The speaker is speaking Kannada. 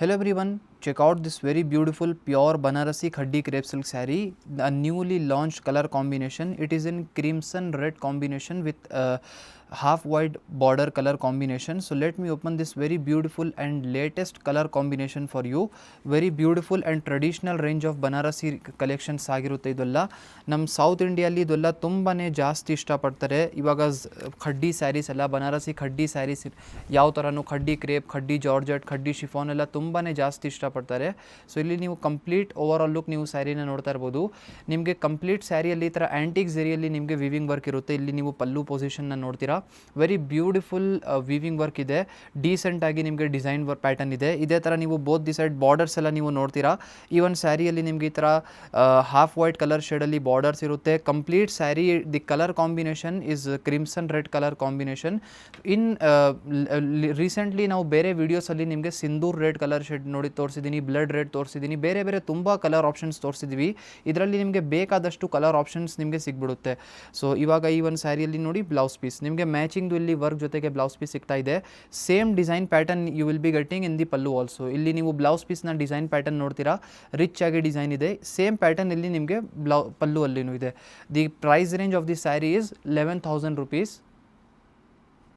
Hello everyone, check out this very beautiful pure Banarasi Khaddi crepe silk saree, a newly launched color combination. It is in crimson red combination with half white border color combination. So let me open this very beautiful and latest color combination for you. Very beautiful and traditional range of Banarasi collections ಆಗಿರುತ್ತೆ ಇದೆಲ್ಲ. ನಮ್ಮ ಸೌತ್ ಇಂಡಿಯಲ್ಲಿ ಇದೆಲ್ಲ ತುಂಬಾ ಜಾಸ್ತಿ ಇಷ್ಟಪಡ್ತಾರೆ. ಇವಾಗ ಖಡ್ಡಿ ಸ್ಯಾರೀಸ್ ಎಲ್ಲ ಬನಾರಸಿ ಖಡ್ಡಿ ಸ್ಯಾರೀಸ್ ಯಾವ ಥರನೂ khaddi crepe, khaddi georgette, khaddi chiffon ಎಲ್ಲ ತುಂಬಾ ಜಾಸ್ತಿ ಇಷ್ಟಪಡ್ತಾರೆ. ಸೊ ಇಲ್ಲಿ ನೀವು ಕಂಪ್ಲೀಟ್ ಓವರ್ ಆಲ್ ಲುಕ್ ನೀವು ಸ್ಯಾರಿನ ನೋಡ್ತಾ ಇರ್ಬೋದು. ನಿಮಗೆ ಕಂಪ್ಲೀಟ್ ಸ್ಯಾರಿಯಲ್ಲಿ ಈ ಥರ ಆ್ಯಂಟಿಕ್ ಝೆರಿಯಲ್ಲಿ ನಿಮಗೆ ವಿವಿಂಗ್ ವರ್ಕ್ ಇರುತ್ತೆ. ಇಲ್ಲಿ ನೀವು ಪಲ್ಲು ಪೊಸಿಷನ್ನ ನೋಡ್ತೀರಾ. ವೆರಿ ಬ್ಯೂಟಿಫುಲ್ ವಿವಿಂಗ್ ವರ್ಕ್ ಇದೆ. ಡೀಸೆಂಟಾಗಿ ನಿಮಗೆ ಡಿಸೈನ್ ವರ್ಕ್ ಪ್ಯಾಟರ್ನ್ ಇದೆ. ಇದೇ ಥರ ನೀವು ಬೋತ್ ದಿ ಸೈಡ್ ಬಾರ್ಡರ್ಸ್ ಎಲ್ಲ ನೀವು ನೋಡ್ತೀರಾ. ಈವನ್ ಸ್ಯಾರಿಯಲ್ಲಿ ನಿಮಗೆ ಈ ಥರ ಹಾಫ್ ವೈಟ್ ಕಲರ್ ಶೇಡಲ್ಲಿ ಬಾರ್ಡರ್ಸ್ ಇರುತ್ತೆ. Complete sari the colour combination is crimson red colour combination. In recently ನಾವು ಬೇರೆ ವೀಡಿಯೋಸಲ್ಲಿ ನಿಮಗೆ ಸಿಂಧೂರ್ ರೆಡ್ ಕಲರ್ ಶೇಡ್ ನೋಡಿ ತೋರಿಸಿದ್ದೀನಿ, ಬ್ಲಡ್ ರೆಡ್ ತೋರಿಸಿದ್ದೀನಿ, ಬೇರೆ ಬೇರೆ ತುಂಬ ಕಲರ್ ಆಪ್ಷನ್ಸ್ ತೋರಿಸಿದ್ದೀವಿ. ಇದರಲ್ಲಿ ನಿಮಗೆ ಬೇಕಾದಷ್ಟು ಕಲರ್ ಆಪ್ಷನ್ಸ್ ನಿಮಗೆ ಸಿಗ್ಬಿಡುತ್ತೆ. ಸೊ ಇವಾಗ ಈ ಒಂದು ಸ್ಯಾರಿಯಲ್ಲಿ ನೋಡಿ ಬ್ಲೌಸ್ ಪೀಸ್ ನಿಮಗೆ ಮ್ಯಾಚಿಂಗ್ದು ಇಲ್ಲಿ ವರ್ಕ್ ಜೊತೆಗೆ ಬ್ಲೌಸ್ ಪೀಸ್ ಸಿಗ್ತಾ ಇದೆ. Same design pattern you will be getting in the pallu also. ಇಲ್ಲಿ ನೀವು ಬ್ಲೌಸ್ ಪೀಸ್ನ ಡಿಸೈನ್ ಪ್ಯಾಟರ್ನ್ ನೋಡ್ತೀರಾ, ರಿಚ್ ಆಗಿ ಡಿಸೈನ್ ಇದೆ. ಸೇಮ್ ಪ್ಯಾಟರ್ನ್ ಇಲ್ಲಿ ನಿಮಗೆ ಪಲ್ಲು ಅಲ್ಲಿನೂ ಇದೆ. The price range of the sari is 11,000 rupees.